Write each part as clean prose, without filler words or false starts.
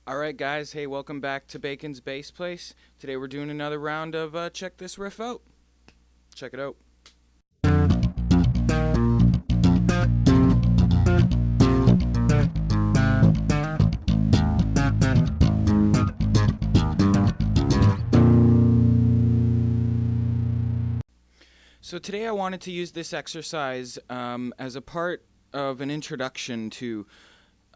Alright guys, hey, welcome back to Bacon's Bass Place. Today we're doing another round of Check This Riff Out. Check it out. So today I wanted to use this exercise as a part of an introduction to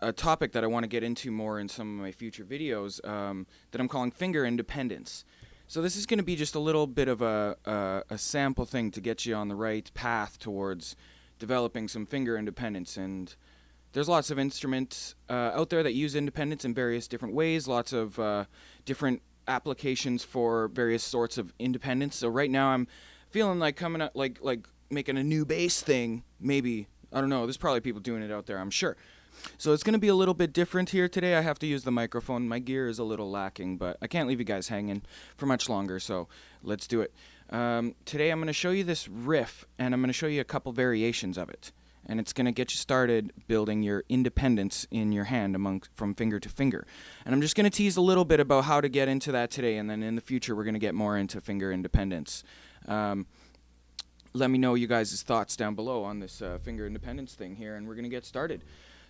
a topic that I want to get into more in some of my future videos that I'm calling finger independence. So this is going to be just a little bit of a sample thing to get you on the right path towards developing some finger independence. And there's lots of instruments out there that use independence in various different ways, lots of different applications for various sorts of independence. So right now I'm feeling like coming up, like making a new bass thing, maybe. I don't know, there's probably people doing it out there, I'm sure. So it's going to be a little bit different here today. I have to use the microphone. My gear is a little lacking, but I can't leave you guys hanging for much longer, so let's do it. Today I'm going to show you this riff, and I'm going to show you a couple variations of it. And it's going to get you started building your independence in your hand from finger to finger. And I'm just going to tease a little bit about how to get into that today, and then in the future we're going to get more into finger independence. Let me know you guys' thoughts down below on this finger independence thing here, and we're going to get started.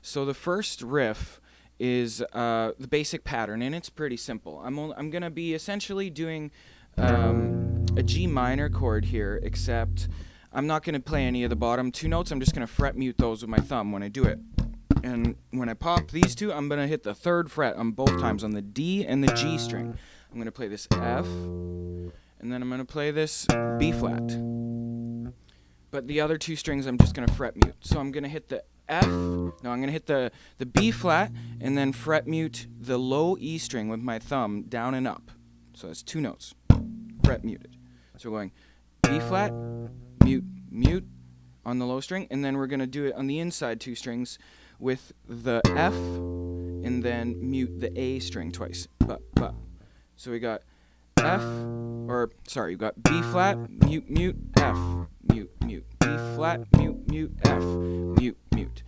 So the first riff is the basic pattern, and it's pretty simple. I'm going to be essentially doing a G minor chord here, except I'm not going to play any of the bottom two notes. I'm just going to fret mute those with my thumb when I do it. And when I pop these two, I'm going to hit the 3rd fret on both times, on the D and the G string. I'm going to play this F, and then I'm going to play this B flat. But the other two strings I'm just going to fret mute. So I'm going to hit the F, no, I'm going to hit the B flat, and then fret mute the low E string with my thumb down and up. So that's two notes, fret muted. So we're going B flat, mute, mute on the low string, and then we're going to do it on the inside two strings with the F, and then mute the A string twice. So we got F, or sorry, you got B flat, mute, mute, F, mute, mute, B flat, mute, mute, F, mute, mute.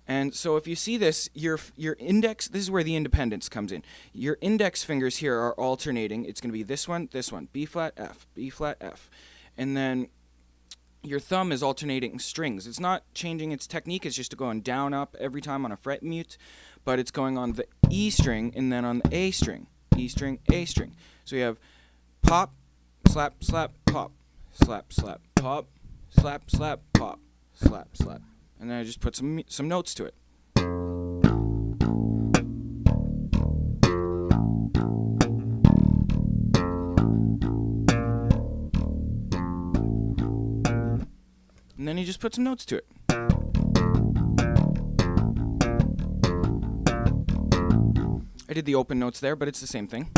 And so if you see this, your index, this is where the independence comes in. Your index fingers here are alternating. It's going to be this one, B flat, F, B flat, F. And then your thumb is alternating strings. It's not changing its technique, it's just going down, up every time on a fret mute, but it's going on the E string and then on the A string. E string, A string. So we have pop, slap, slap, pop, slap, slap, pop, slap, slap, pop, slap, slap. And then I just put some notes to it. And then you just put some notes to it. I did the open notes there, but it's the same thing.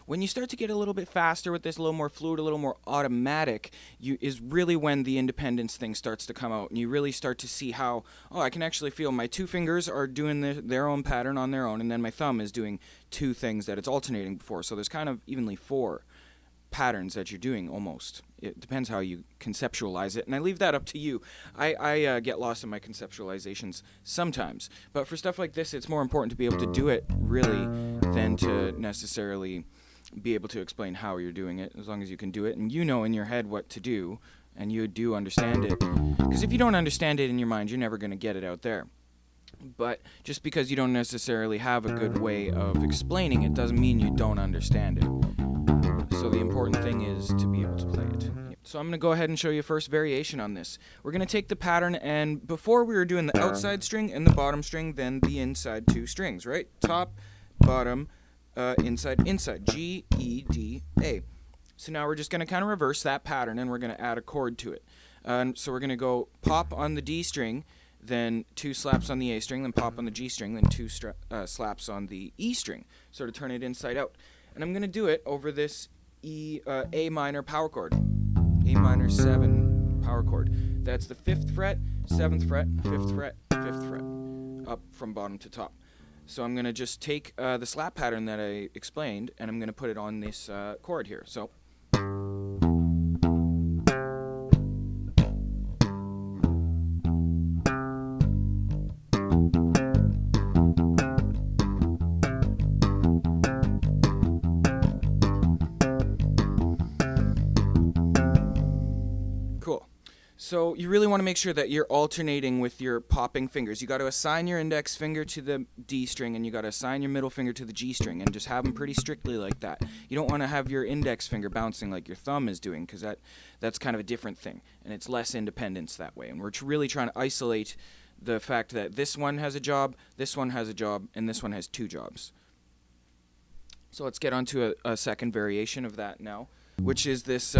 When you start to get a little bit faster with this, a little more fluid, a little more automatic, is really when the independence thing starts to come out, and you really start to see how, oh, I can actually feel my two fingers are doing their own pattern on their own, and then my thumb is doing two things that it's alternating before. So there's kind of evenly 4 patterns that you're doing almost. It depends how you conceptualize it, and I leave that up to you. I get lost in my conceptualizations sometimes, but for stuff like this, it's more important to be able to do it really than to necessarily be able to explain how you're doing it, as long as you can do it and you know in your head what to do and you do understand it. Because if you don't understand it in your mind, you're never going to get it out there. But just because you don't necessarily have a good way of explaining it doesn't mean you don't understand it. So the important thing is to be able to play it. So I'm going to go ahead and show you a first variation on this. We're going to take the pattern, and before we were doing the outside string and the bottom string, then the inside two strings, right? Top, bottom, inside, inside, G, E, D, A. So now we're just going to kind of reverse that pattern, and we're going to add a chord to it. So we're going to go pop on the D string, then 2 slaps on the A string, then pop on the G string, then 2 slaps on the E string, sort of turn it inside out. And I'm going to do it over this A minor power chord, A minor 7 power chord. That's the 5th fret, 7th fret, 5th fret, 5th fret, up from bottom to top. So I'm going to just take the slap pattern that I explained, and I'm going to put it on this chord here. So So you really want to make sure that you're alternating with your popping fingers. You got to assign your index finger to the D string, and you got to assign your middle finger to the G string, and just have them pretty strictly like that. You don't want to have your index finger bouncing like your thumb is doing, because that's kind of a different thing, and it's less independence that way. And we're really trying to isolate the fact that this one has a job, this one has a job, and this one has 2 jobs. So let's get on to a second variation of that now, which is this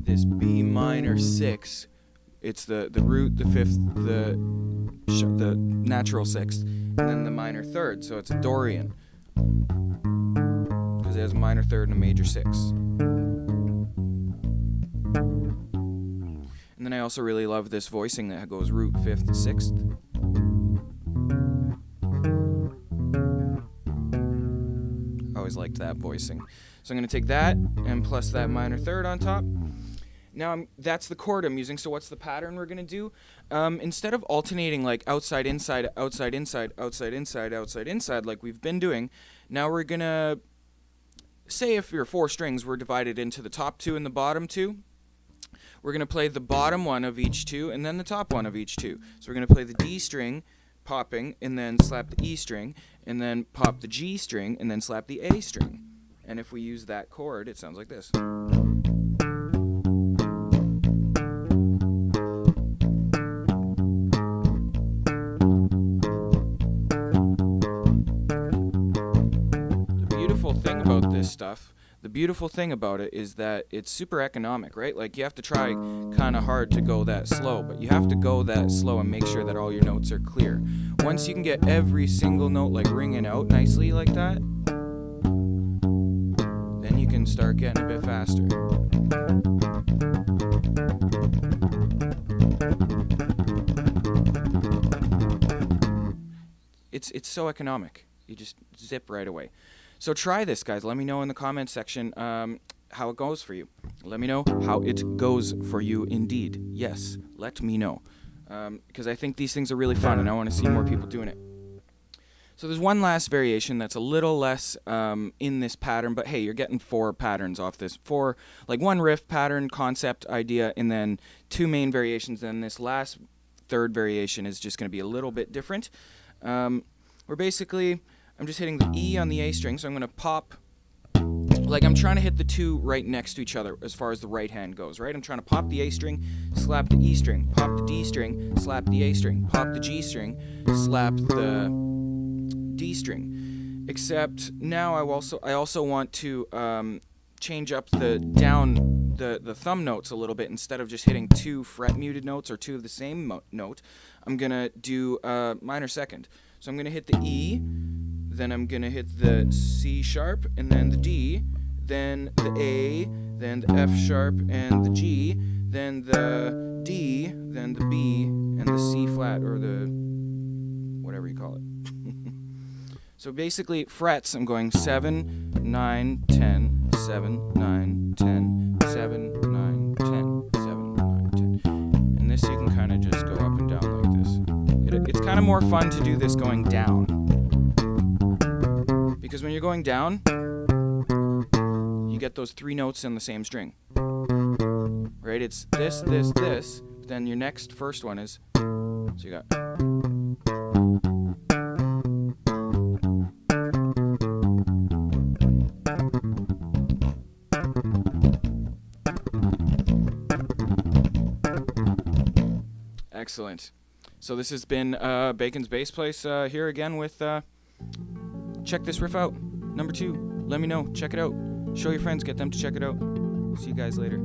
this B minor 6. It's the root, the 5th, the natural 6th, and then the minor 3rd. So it's a Dorian, because it has a minor 3rd and a major 6. And then I also really love this voicing that goes root, 5th, 6th. Always liked that voicing. So I'm going to take that and plus that minor 3rd on top. Now that's the chord I'm using. So what's the pattern we're going to do? Instead of alternating like outside, inside, outside, inside, outside, inside, outside, inside, like we've been doing, now we're going to say if your 4 strings were divided into the top 2 and the bottom 2. We're going to play the bottom one of each 2 and then the top one of each 2. So we're going to play the D string popping and then slap the E string and then pop the G string and then slap the A string. And if we use that chord, it sounds like this. The beautiful thing about it is that it's super economic, right? Like you have to try kind of hard to go that slow, but you have to go that slow and make sure that all your notes are clear. Once you can get every single note like ringing out nicely like that, then you can start getting a bit faster. It's so economic. You just zip right away. So try this, guys. Let me know in the comments section how it goes for you. Let me know how it goes for you indeed. Yes, let me know. Because I think these things are really fun, and I want to see more people doing it. So there's one last variation that's a little less in this pattern, but hey, you're getting 4 patterns off this. 4, like 1 riff pattern, concept, idea, and then 2 main variations. And this last 3rd variation is just going to be a little bit different. We're basically... I'm just hitting the E on the A string, so I'm going to pop, like I'm trying to hit the 2 right next to each other as far as the right hand goes, right? I'm trying to pop the A string, slap the E string, pop the D string, slap the A string, pop the G string, slap the D string. Except now I also want to change up the thumb notes a little bit. Instead of just hitting 2 fret muted notes or 2 of the same note, I'm going to do minor 2nd. So I'm going to hit the E, then I'm going to hit the C sharp, and then the D, then the A, then the F sharp, and the G, then the D, then the B, and the C flat, or the whatever you call it. So basically, frets, I'm going 7, 9, 10, 7, 9, 10, 7, 9, 10, 7, 9, 10. And this you can kind of just go up and down like this. It's kind of more fun to do this going down. Because when you're going down, you get those 3 notes in the same string. Right? It's this, this, this. Then your next first one is, so you got. Excellent. So this has been Bacon's Bass Place here again with Check This Riff Out, number 2. Let me know. Check it out. Show your friends. Get them to check it out. See you guys later.